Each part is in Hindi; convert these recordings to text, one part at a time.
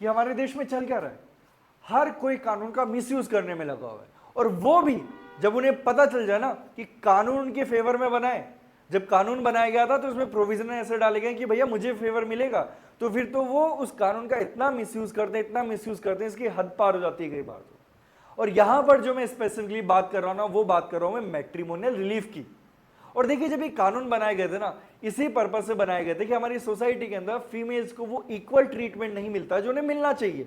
कि हमारे देश में चल क्या रहा है। हर कोई कानून का मिसयूज करने में लगा हुआ है, और वो भी जब उन्हें पता चल जाए ना कि कानून उनके फेवर में बना है। जब कानून बनाया गया था तो उसमें प्रोविजन ऐसे डाले गए कि भैया मुझे फेवर मिलेगा, तो फिर तो वो उस कानून का इतना मिसयूज करते हैं, इतना मिसयूज करते हैं, इसकी हद पार हो जाती है कई बार तो। और यहां पर जो मैं स्पेसिफिकली बात कर रहा हूं ना, वो बात कर रहा हूं मैं मैट्रिमोनियल रिलीफ की। और देखिए, जब ये कानून बनाए गए थे ना, इसी पर्पज से बनाए गए थे कि हमारी सोसाइटी के अंदर फीमेल्स को वो इक्वल ट्रीटमेंट नहीं मिलता जो उन्हें मिलना चाहिए।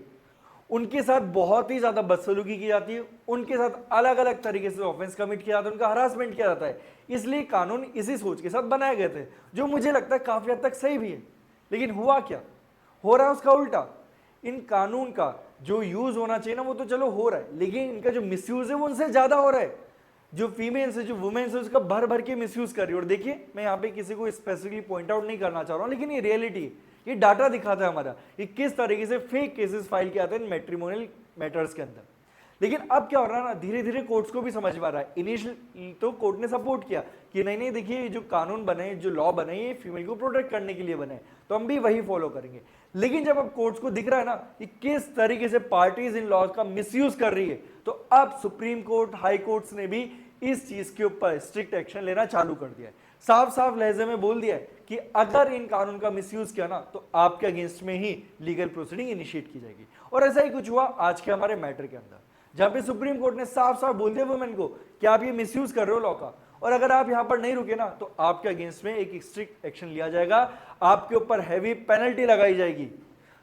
उनके साथ बहुत ही ज्यादा बदसलूकी की जाती है, उनके साथ अलग अलग तरीके से ऑफेंस कमिट किया जाता है, उनका हरासमेंट किया जाता है। इसलिए कानून इसी सोच के साथ बनाए गए थे, जो मुझे लगता है काफी हद तक सही भी है। लेकिन हुआ क्या, हो रहा है उसका उल्टा। इन कानून का जो यूज होना चाहिए ना, वो तो चलो हो रहा है, लेकिन इनका जो मिसयूज है वो उनसे ज्यादा हो रहा है। जो फीमेल्स है, जो वुमेन्स है, उसका भर भर के मिसयूज कर रही है। और देखिए, मैं यहाँ पे किसी को स्पेसिफिकली पॉइंट आउट नहीं करना चाह रहा हूँ, लेकिन ये रियलिटी है, ये डाटा दिखाता है हमारा कि किस तरीके से फेक केसेस फाइल किए जाते हैं मैट्रिमोनियल मैटर्स के अंदर। लेकिन अब क्या हो रहा है ना, धीरे धीरे कोर्ट्स को भी समझ में आ रहा है। इनिशियली तो कोर्ट ने सपोर्ट किया कि नहीं नहीं, देखिए ये जो कानून बने, जो लॉ बने, ये फीमेल को प्रोटेक्ट करने के लिए बने, तो हम भी वही फॉलो करेंगे। लेकिन जब अब कोर्ट्स को दिख रहा है ना कि किस तरीके से पार्टीज इन लॉज का मिसयूज कर रही है, तो अब सुप्रीम कोर्ट, हाई कोर्ट्स ने भी इस चीज के ऊपर स्ट्रिक्ट एक्शन लेना चालू कर दिया है। साफ साफ लहजे में बोल दिया है कि अगर इन कानून का मिसयूज किया ना, तो आपके अगेंस्ट में ही लीगल प्रोसीडिंग इनिशिएट की जाएगी। और ऐसा ही कुछ हुआ आज के हमारे मैटर के अंदर, जहां पे सुप्रीम कोर्ट ने साफ साफ बोल दिया वुमेन को कि आप ये मिसयूज कर रहे हो लॉ का, और अगर आप यहां पर नहीं रुके ना, तो आपके अगेंस्ट में एक स्ट्रिक्ट एक्शन लिया जाएगा, आपके ऊपर हैवी पेनल्टी लगाई जाएगी।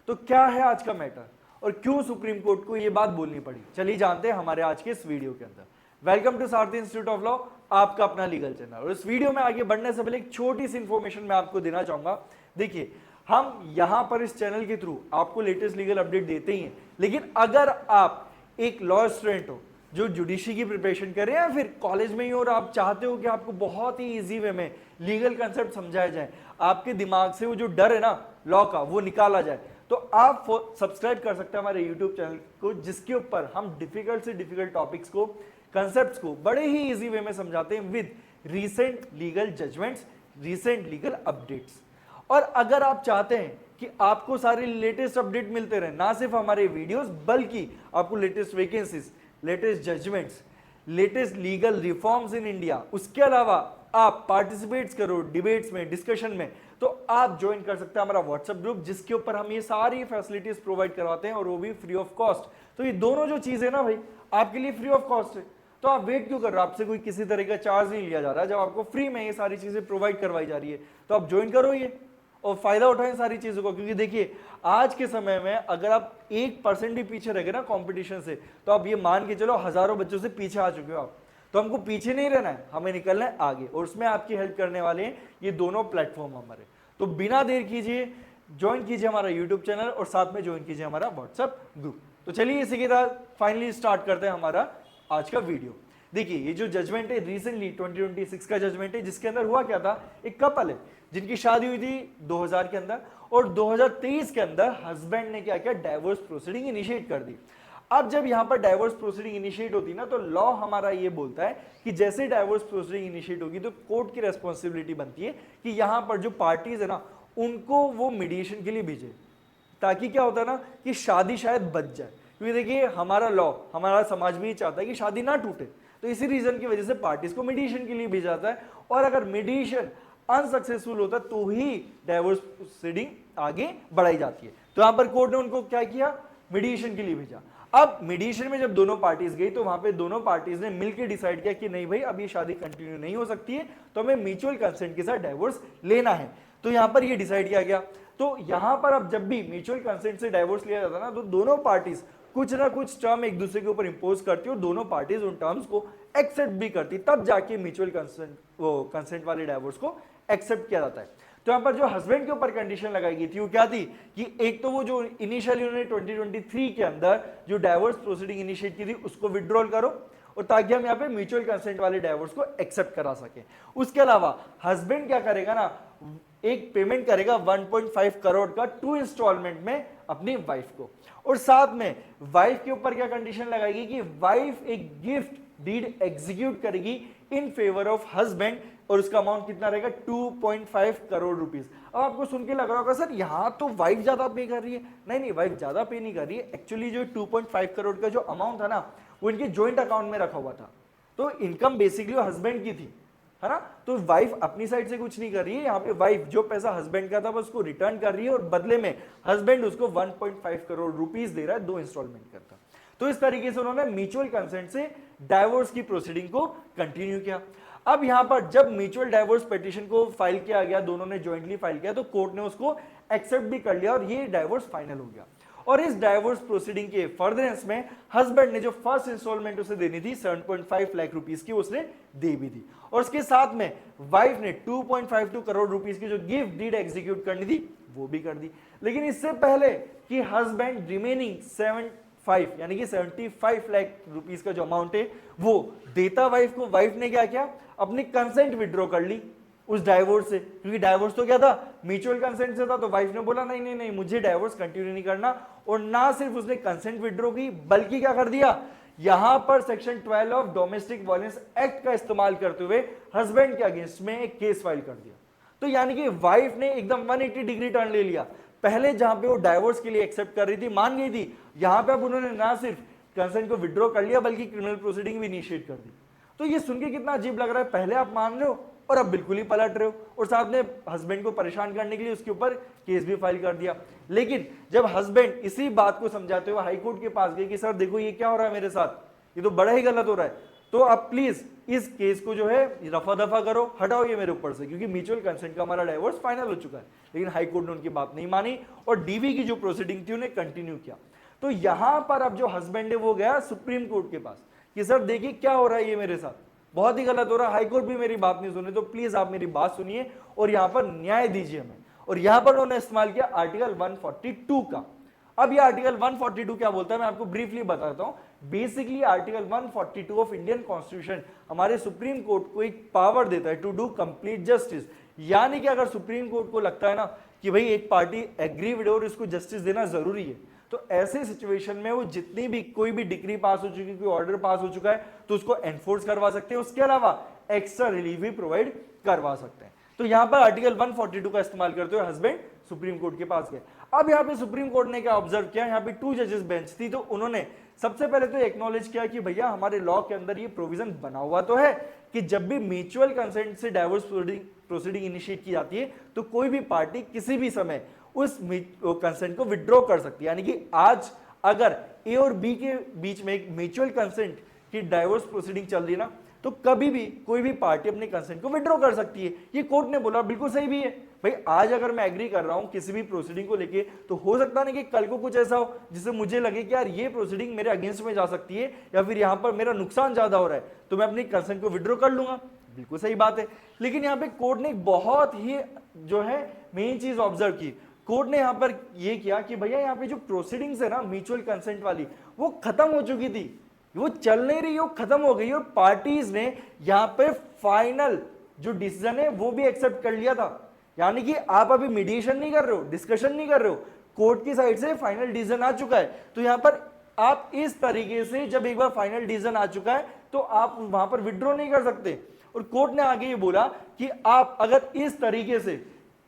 तो क्या है आज का मैटर, और क्यों सुप्रीम कोर्ट को ये बात बोलनी पड़ी, चलिए जानते हैं हमारे आज के इस वीडियो के अंदर। Welcome to Sarathi institute of law, आपका अपना लीगल चैनल। और इस वीडियो में आगे बढ़ने से पहले एक छोटी सी इंफॉर्मेशन मैं आपको देना चाहूंगा। देखिए, हम यहां पर इस चैनल के थ्रू आपको लेटेस्ट लीगल अपडेट देते ही हैं, लेकिन अगर आप एक लॉ स्टूडेंट हो जो जुडिशरी की प्रिपरेशन कर रहे हैं, या फिर कॉलेज में ही हो और आप चाहते हो कि आपको बहुत ही इजी वे में लीगल कंसेप्ट समझाया जाए, आपके दिमाग से वो जो डर है ना लॉ का, वो निकाला जाए, तो आप सब्सक्राइब कर सकते हैं हमारे यूट्यूब चैनल को, जिसके ऊपर हम डिफिकल्ट से डिफिकल्ट टॉपिक्स को, कंसेप्ट्स को बड़े ही इजी वे में समझाते हैं with recent legal judgements, recent legal updates. और अगर आप चाहते हैं कि आपको सारे लेटेस्ट अपडेट मिलते रहे, ना सिर्फ हमारे वीडियोस, बल्कि आपको latest vacancies, latest judgements, latest legal reforms in India, उसके अलावा आप पार्टिसिपेट्स करो डिबेट्स में, डिस्कशन में, तो आप ज्वाइन कर सकते हैं हमारा व्हाट्सएप ग्रुप, जिसके ऊपर हम ये सारी फैसिलिटीज प्रोवाइड करवाते हैं, और वो भी फ्री ऑफ कॉस्ट। तो ये दोनों जो चीजें ना भाई, आपके लिए फ्री ऑफ कॉस्ट है, तो आप वेट क्यों कर रहे हो, आपसे कोई किसी तरह का चार्ज नहीं लिया जा रहा, जब आपको फ्री में ये सारी चीजें प्रोवाइड करवाई जा रही है, तो आप ज्वाइन करो ये और फायदा उठाएं सारी चीजों को। क्योंकि देखिए, आज के समय में अगर आप 1% भी पीछे रह गए ना कंपटीशन से, तो आप ये मान के चलो हजारों बच्चों से पीछे आ चुके हो आप। तो हमको पीछे नहीं रहना है, हमें निकलना है आगे, और उसमें आपकी हेल्प करने वाले हैं ये दोनों प्लेटफॉर्म हमारे। तो बिना देर कीजिए ज्वाइन कीजिए हमारा यूट्यूब चैनल, और साथ में ज्वाइन कीजिए हमारा व्हाट्सएप ग्रुप। तो चलिए इसी के साथ फाइनली स्टार्ट करते हैं हमारा आज का वीडियो। देखिए, ये जो जजमेंट है रिसेंटली 2026 का जजमेंट है, जिसके अंदर हुआ क्या था, एक कपल है जिनकी शादी हुई थी 2000 के अंदर, और 2023 के अंदर हस्बैंड ने क्या किया, डाइवोर्स प्रोसीडिंग इनिशिएट कर दी। अब जब यहां पर डाइवोर्स प्रोसीडिंग इनिशिएट होती ना, तो लॉ हमारा ये बोलता है कि जैसे डाइवोर्स प्रोसीडिंग इनिशिएट होगी, तो कोर्ट की रेस्पॉन्सिबिलिटी बनती है कि यहां पर जो पार्टीज है ना, उनको वो मीडिएशन के लिए भेजे, ताकि क्या होता है ना कि शादी शायद बच जाए। क्योंकि देखिए, हमारा लॉ, हमारा समाज भी चाहता है कि शादी ना टूटे, तो इसी रीजन की वजह से पार्टीज को मीडिएशन के लिए भेजा जाता है। और अगर मीडिएशन अनसक्सेसफुल होता है, तो ही डाइवोर्स प्रोसीडिंग आगे बढ़ाई जाती है। तो यहां पर कोर्ट ने उनको क्या किया, मीडिएशन के लिए भेजा। अब मीडिएशन में जब दोनों पार्टीज गई, तो वहां पे दोनों पार्टीज ने मिलकर डिसाइड किया कि नहीं भाई, अब ये शादी कंटिन्यू नहीं हो सकती है, तो हमें म्यूचुअल कंसेंट के साथ डाइवोर्स लेना है। तो यहां पर ये डिसाइड किया गया। तो यहां पर अब जब भी म्यूचुअल कंसेंट से डाइवोर्स लिया जाता है ना, तो दोनों पार्टीज कुछ ना कुछ टर्म एक दूसरे के ऊपर इंपोज करती है, और दोनों पार्टीज उन टर्म्स को एक्सेप्ट भी करती, तब जाके म्यूचुअल कंसेंट वाले डाइवोर्स को एक्सेप्ट किया जाता है। तो यहां पर जो हस्बैंड के ऊपर कंडीशन लगाई गई थी, वो क्या थी कि एक तो वो जो इनिशियली उन्होंने 2023 के अंदर जो डाइवोर्स प्रोसीडिंग इनिशिएट की थी, उसको विड्रॉल करो, और ताकि हम यहाँ पे म्यूचुअल कंसेंट वाले डाइवोर्स को एक्सेप्ट करा सके। उसके अलावा हस्बैंड क्या करेगा ना, एक पेमेंट करेगा 1.5 करोड़ का 2 इंस्टॉलमेंट में अपनी वाइफ को, और साथ में वाइफ के ऊपर क्या कंडीशन लगाएगी कि वाइफ एक गिफ्ट डीड एग्जीक्यूट करेगी इन फेवर ऑफ हस्बैंड और उसका अमाउंट कितना रहेगा 2.5 करोड़ रुपीस। अब आपको सुन के लग रहा होगा सर यहाँ तो वाइफ ज्यादा पे कर रही है। नहीं, वाइफ ज्यादा पे नहीं कर रही है, एक्चुअली जो 2.5 करोड़ का जो अमाउंट था ना वो इनके ज्वाइंट अकाउंट में रखा हुआ था, तो इनकम बेसिकली हस्बैंड की थी, है ना। तो वाइफ अपनी साइड से कुछ नहीं कर रही है, यहाँ पे वाइफ जो पैसा हस्बैंड का था बस उसको रिटर्न कर रही है और बदले में हस्बैंड उसको 1.5 करोड़ रुपीस दे रहा है 2 इंस्टॉलमेंट करता। तो इस तरीके से उन्होंने म्यूचुअल कंसेंट से डाइवोर्स की प्रोसीडिंग को कंटिन्यू किया। अब यहां पर जब म्यूचुअल डाइवोर्स पिटीशन को फाइल किया गया, दोनों ने ज्वाइंटली फाइल किया, तो कोर्ट ने उसको एक्सेप्ट भी कर लिया और ये डाइवोर्स फाइनल हो गया। और इस डाइवोर्स प्रोसीडिंग के फर्दरेंस में हस्बैंड ने जो फर्स्ट इंस्टॉलमेंट उसे देनी थी 7.5 लाख रुपीस की, उसने दे भी दी। और उसके साथ में वाइफ ने 2.52 करोड़ रुपीस की जो गिफ्ट डीड एग्जीक्यूट करनी थी वो भी कर दी। लेकिन इससे पहले कि हस्बैंड रिमेनिंग 75 यानी कि 75 लाख रुपीस का जो अमाउंट है वो देता वाइफ को, वाइफ ने क्या किया, अपनी कंसेंट विड्रॉ कर ली उस डाइवोर्स से, क्योंकि डाइवोर्स तो क्या था, म्यूचुअल कंसेंट से था। तो वाइफ ने बोला नहीं नहीं नहीं, मुझे डाइवोर्स कंटिन्यू नहीं करना। और ना सिर्फ उसने कंसेंट विड्रॉ की, बल्कि क्या कर दिया, यहां पर section 12 of domestic violence act का इस्तेमाल करते हुए हस्बैंड के अगेंस्ट में एक केस फाइल कर दिया। तो यानी कि वाइफ ने एकदम 180 डिग्री टर्न ले लिया। पहले जहां पे वो डाइवोर्स के लिए एक्सेप्ट कर रही थी, मान गई थी, यहां पे अब उन्होंने ना सिर्फ कंसेंट को विड्रॉ कर लिया बल्कि क्रिमिनल प्रोसीडिंग भी इनिशिएट कर दी। तो ये सुन के कितना अजीब लग रहा है, पहले आप मान रहे हो और अब बिल्कुल ही पलट रहे हो, और साथ में हस्बैंड को परेशान करने के लिए उसके ऊपर केस भी फाइल कर दिया। लेकिन जब हस्बैंड इसी बात को समझाते हुए हाई कोर्ट के पास गए कि सर देखो ये क्या हो रहा है मेरे साथ, ये तो बड़ा ही गलत हो रहा है, तो आप प्लीज इस केस को जो है रफा दफा करो, हटाओ ये मेरे ऊपर से, क्योंकि म्यूचुअल कंसेंट का हमारा डाइवोर्स फाइनल हो चुका है। लेकिन हाई कोर्ट ने उनकी बात नहीं मानी और डीवी की जो प्रोसीडिंग थी उन्हें कंटिन्यू किया। तो यहां पर अब जो हस्बैंड है वो गया सुप्रीम कोर्ट के पास कि सर देखिए क्या हो रहा है ये मेरे साथ, बहुत ही गलत हो रहा है, हाईकोर्ट भी मेरी बात नहीं सुनी, तो प्लीज आप मेरी बात सुनिए और यहां पर न्याय दीजिए हमें। और यहां पर उन्होंने इस्तेमाल किया आर्टिकल 142 का। अब ये आर्टिकल 142 क्या बोलता है मैं आपको ब्रीफली बताता हूं। Basically article 142 of Indian constitution हमारे सुप्रीम कोर्ट को एक पावर देता है टू डू कंप्लीट जस्टिस। यानी कि अगर सुप्रीम कोर्ट को लगता है ना कि भाई एक पार्टी एग्रीड और इसको जस्टिस देना जरूरी है, तो ऐसे सिचुएशन में वो जितनी भी कोई भी डिक्री पास हो चुकी है, कोई ऑर्डर पास हो चुका है, तो उसको एनफोर्स करवा सकते हैं। उसके अलावा एक्स्ट्रा रिलीफ भी प्रोवाइड करवा सकते हैं। तो यहां पर आर्टिकल 142 का इस्तेमाल करते हुए हस्बैंड सुप्रीम कोर्ट के पास गए। अब यहां पे सुप्रीम कोर्ट ने क्या ऑब्जर्व किया, यहां पे 2 जजेस बेंच थी, तो उन्होंने सबसे पहले तो एक्नॉलेज किया कि भैया हमारे लॉ के अंदर ये प्रोविजन बना हुआ तो है कि जब भी म्यूचुअल कंसेंट से डाइवोर्स प्रोसीडिंग इनिशिएट की जाती है तो कोई भी पार्टी किसी भी समय उस कंसेंट को विड्रॉ कर सकती है। यानी कि आज अगर ए और बी के बीच में एक म्यूचुअल कंसेंट की डाइवोर्स प्रोसीडिंग चल रही है ना, तो कभी भी कोई भी पार्टी अपने कंसेंट को विड्रॉ कर सकती है। ये कोर्ट ने बोला, बिल्कुल सही भी है भाई। आज अगर मैं एग्री कर रहा हूं किसी भी प्रोसीडिंग को लेके, तो हो सकता नहीं कि कल को कुछ ऐसा हो जिससे मुझे लगे कि यार ये प्रोसीडिंग मेरे अगेंस्ट में जा सकती है या फिर यहां पर मेरा नुकसान ज्यादा हो रहा है, तो मैं अपनी कंसेंट को विड्रॉ कर लूंगा। बिल्कुल सही बात है। लेकिन यहाँ पे कोर्ट ने बहुत ही जो है मेन चीज ऑब्जर्व की। कोर्ट ने यहां पर यह किया कि भैया यहाँ पे जो प्रोसीडिंग्स है ना म्यूचुअल कंसेंट वाली, वो खत्म हो चुकी थी, वो चल नहीं रही, वो खत्म हो गई और पार्टीज ने यहां पे फाइनल जो डिसीजन है वो भी एक्सेप्ट कर लिया था। यानी कि आप अभी मीडिएशन नहीं कर रहे हो, डिस्कशन नहीं कर रहे हो, कोर्ट की साइड से फाइनल डिसीजन आ चुका है। तो यहां पर आप इस तरीके से जब एक बार फाइनल डिसीजन आ चुका है तो आप वहां पर विड्रॉ नहीं कर सकते। और कोर्ट ने आगे ये बोला कि आप अगर इस तरीके से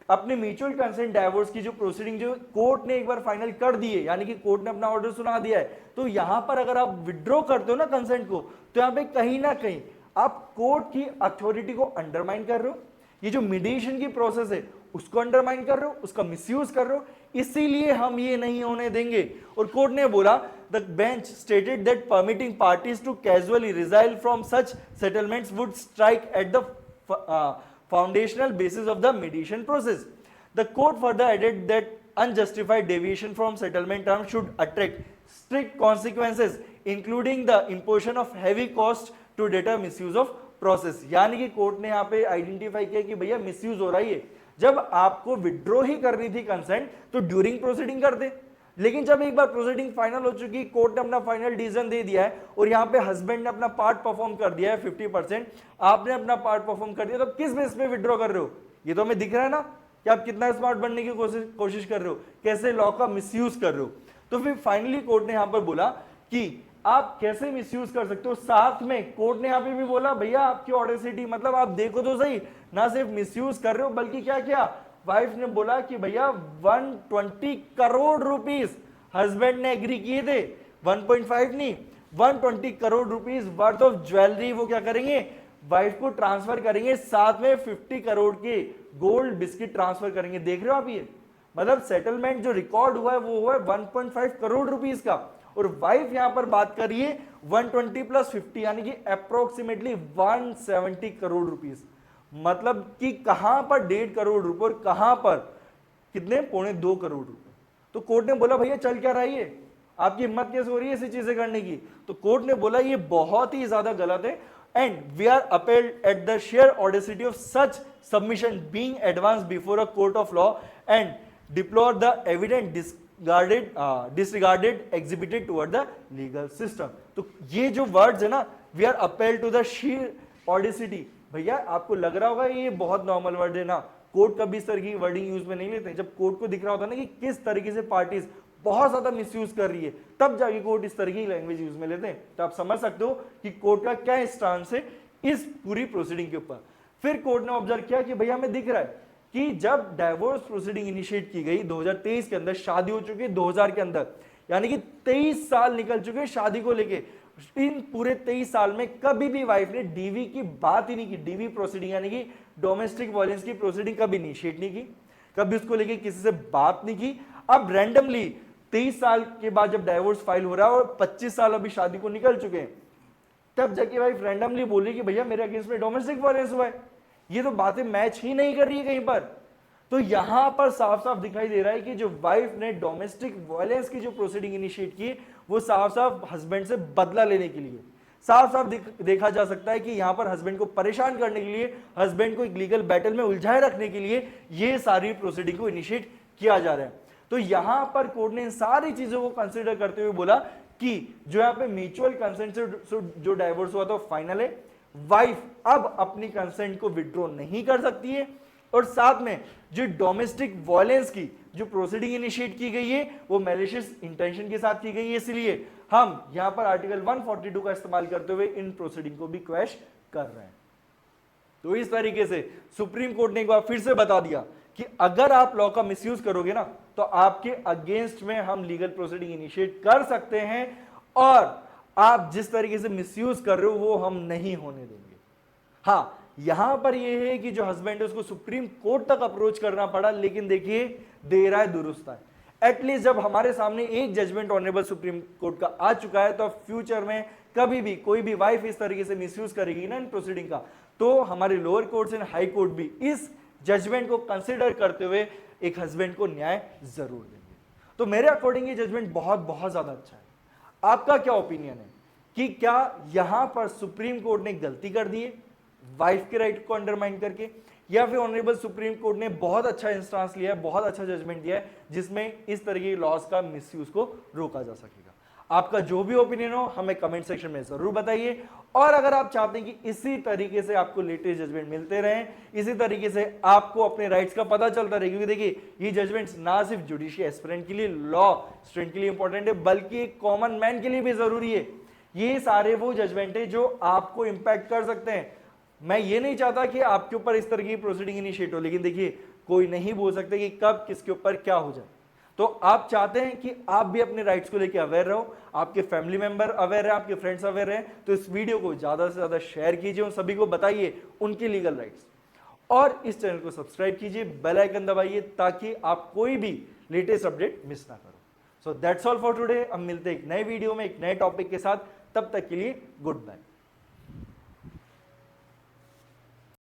अपने म्यूचुअल कंसेंट डाइवोर्स की जो प्रोसीडिंग जो कोर्ट ने एक बार फाइनल कर दी है, यानी कि कोर्ट ने अपना ऑर्डर सुना दिया है, तो यहां पर अगर आप विड्रॉ करते हो ना कंसेंट को, तो यहां पे कहीं ना कहीं आप कोर्ट की अथॉरिटी को अंडरमाइन कर रहे हो। ये जो मीडिएशन की प्रोसेस है उसको अंडरमाइन कर रहे हो, उसका मिसयूज कर रहे हो, इसीलिए हम ये नहीं होने देंगे। और कोर्ट ने बोला, the bench stated that permitting parties to casually resile from such settlements would strike at the foundational basis of the mediation process. The court further added that unjustified deviation from settlement terms should attract strict consequences, including the imposition of heavy cost to deter misuse of process. यानी कि कोर्ट ने यहाँ पे आइडेंटिफाई किया कि भैया मिसयूज हो रही है। जब आपको विड्रॉ ही करनी थी कंसेंट तो ड्यूरिंग प्रोसीडिंग कर दे, लेकिन जब एक बार प्रोसीडिंग फाइनल हो चुकी, कोर्ट ने अपना फाइनल डिसीजन दे दिया है और यहाँ पे हस्बैंड ने अपना पार्ट परफॉर्म कर दिया है 50%, आपने अपना पार्ट परफॉर्म कर दिया, तो किस बेस पे विड्रॉ कर रहे हो? ये तो हमें दिख रहा है ना कि आप कितना स्मार्ट बनने की कोशिश कर रहे हो, कैसे लॉ का मिसयूज कर रहे हो। तो फिर फाइनली कोर्ट ने यहाँ पर बोला कि आप कैसे मिसयूज कर सकते हो। साथ में कोर्ट ने यहाँ पे भी बोला भैया आपकी ऑडेसिटी, मतलब आप देखो तो सही, ना सिर्फ मिसयूज कर रहे हो बल्कि क्या किया, वाइफ ने बोला कि भैया 120 करोड़ रुपीस हस्बैंड ने एग्री किए थे, 1.5 नहीं 120 crore rupees worth of jewellery वो क्या करेंगे, वाइफ को ट्रांसफर करेंगे, साथ में 50 करोड़ के गोल्ड बिस्किट ट्रांसफर करेंगे। देख रहे हो आप ये, मतलब सेटलमेंट जो रिकॉर्ड हुआ है वो हुआ है 1.5 करोड़ रुपीस का, और वाइफ यहां पर बात करिए 120 प्लस 50 यानी कि अप्रोक्सीमेटली 170 करोड़ रुपीस, मतलब कि कहां पर 1.5 करोड़ रुपए और कहां पर कितने 2.25 करोड़ रुपए। तो कोर्ट ने बोला भैया चल क्या रहा है ये, आपकी हिम्मत कैसे हो रही है ऐसी चीजें करने की। तो कोर्ट ने बोला ये बहुत ही ज्यादा गलत है, and we are appalled at the sheer audacity of such submission being advance before a court of law and deplore the evident disregarded exhibited toward the legal system। तो ये जो वर्ड्स है ना, we are appeal to the sheer audacity, भैया आपको लग रहा होगा ये बहुत नॉर्मल वर्ड है ना, कोर्ट कभी इस तरह की वर्डिंग यूज में नहीं लेते। जब कोर्ट को दिख रहा होता है ना कि किस तरीके से पार्टीज बहुत ज्यादा मिसयूज कर रही है, तब जाके कोर्ट इस तरह की लैंग्वेज यूज में लेते हैं। तो आप समझ सकते हो कि कोर्ट का क्या स्टांस है इस पूरी प्रोसीडिंग के ऊपर। फिर कोर्ट ने ऑब्जर्व किया कि भैया हमें दिख रहा है कि जब डाइवोर्स प्रोसीडिंग इनिशिएट की गई 2023 के अंदर, शादी हो चुकी है 2000 के अंदर, यानी कि 23 साल निकल चुके हैं शादी को लेके। इन पूरे 23 साल में कभी भी वाइफ ने डीवी की बात ही नहीं की, डीवी प्रोसीडिंग यानी कि डोमेस्टिक वायलेंस की प्रोसीडिंग कभी इनिशिएट नहीं की, कभी उसको लेके किसी से बात नहीं की। अब रैंडमली 23 साल के बाद जब डाइवोर्स फाइल हो रहा है और 25 साल अभी शादी को निकल चुके हैं, तब जाके वाइफ रैंडमली बोली कि भैया मेरे अगेंस्ट में डोमेस्टिक वायलेंस हुआ है। ये तो बातें मैच ही नहीं कर रही है कहीं पर। तो यहां पर साफ साफ दिखाई दे रहा है कि जो वाइफ ने डोमेस्टिक वायलेंस की जो प्रोसीडिंग इनिशिएट की वो साफ साफ हस्बैंड से बदला लेने के लिए, साफ साफ देखा जा सकता है कि यहां पर हस्बैंड को परेशान करने के लिए, हस्बैंड को एक लीगल बैटल में उलझाए रखने के लिए ये सारी प्रोसीडिंग को इनिशिएट किया जा रहा है। तो यहां पर कोर्ट ने इन सारी चीजों को कंसिडर करते हुए बोला कि जो यहां पे म्यूचुअल कंसेंट से जो डाइवोर्स हुआ था फाइनल है, वाइफ अब अपनी कंसेंट को विड्रॉ नहीं कर सकती है, और साथ में जो डोमेस्टिक वायलेंस की जो प्रोसीडिंग इनिशिएट की गई है वो मैलिशियस इंटेंशन के साथ की गई है। इसलिए हम यहां पर आर्टिकल 142 का इस्तेमाल करते हुए इन प्रोसीडिंग को भी क्वैश कर रहे हैं। तो इस तरीके से सुप्रीम कोर्ट ने एक बार फिर से बता दिया कि अगर आप लॉ का मिसयूज करोगे ना तो आपके अगेंस्ट में हम लीगल प्रोसीडिंग इनिशिएट कर सकते हैं, और आप जिस तरीके से मिसयूज कर रहे हो वो हम नहीं होने देंगे। हाँ, यहां पर यह है कि जो हस्बैंड है उसको सुप्रीम कोर्ट तक अप्रोच करना पड़ा, लेकिन देखिए देर आए दुरुस्त आए। एटलीस्ट जब हमारे सामने एक जजमेंट ऑनरेबल सुप्रीम कोर्ट का आ चुका है, तो फ्यूचर में कभी भी कोई भी वाइफ इस तरीके से मिसयूज करेगी ना इन प्रोसीडिंग का, तो हमारे lower courts and high court भी इस जजमेंट को कंसिडर करते हुए एक हस्बैंड को न्याय जरूर देंगे। तो मेरे अकॉर्डिंग ये जजमेंट बहुत बहुत ज्यादा अच्छा है। आपका क्या ओपिनियन है कि क्या यहां पर सुप्रीम कोर्ट ने गलती कर दी है वाइफ के राइट को अंडरमाइन करके, या फिर ऑनरेबल सुप्रीम कोर्ट ने बहुत अच्छा इंस्टांस लिया है, बहुत अच्छा जजमेंट दिया है जिसमें इस तरह के लॉज का मिसयूज को रोका जा सकेगा। आपका जो भी ओपिनियन हो हमें कमेंट सेक्शन में जरूर बताइए, और अगर आप चाहते हैं कि इसी तरीके से आपको लेटेस्ट जजमेंट मिलते रहें, इसी तरीके से आपको अपने राइट्स का पता चलता रहे, क्योंकि देखिए ये जजमेंट्स ना सिर्फ जुडिशियल एस्पिरेंट के लिए, लॉ स्टूडेंट के लिए इंपॉर्टेंट है, बल्कि एक कॉमन मैन के लिए भी जरूरी है। ये सारे वो जजमेंट है जो आपको इंपैक्ट कर सकते हैं। मैं ये नहीं चाहता कि आपके ऊपर इस तरह की प्रोसीडिंग इनिशिएट हो, लेकिन देखिए कोई नहीं बोल सकते कि कब किसके ऊपर क्या हो जाए। तो आप चाहते हैं कि आप भी अपने राइट्स को लेकर अवेयर रहो, आपके फैमिली मेंबर अवेयर है, आपके फ्रेंड्स अवेयर हैं, तो इस वीडियो को ज्यादा से ज्यादा शेयर कीजिए, उन सभी को बताइए उनके लीगल राइट्स, और इस चैनल को सब्सक्राइब कीजिए, बेल आइकन दबाइए ताकि आप कोई भी लेटेस्ट अपडेट मिस ना करो। So that's all for today. अब मिलते हैं एक नए वीडियो में एक नए टॉपिक के साथ, तब तक के लिए गुड बाय।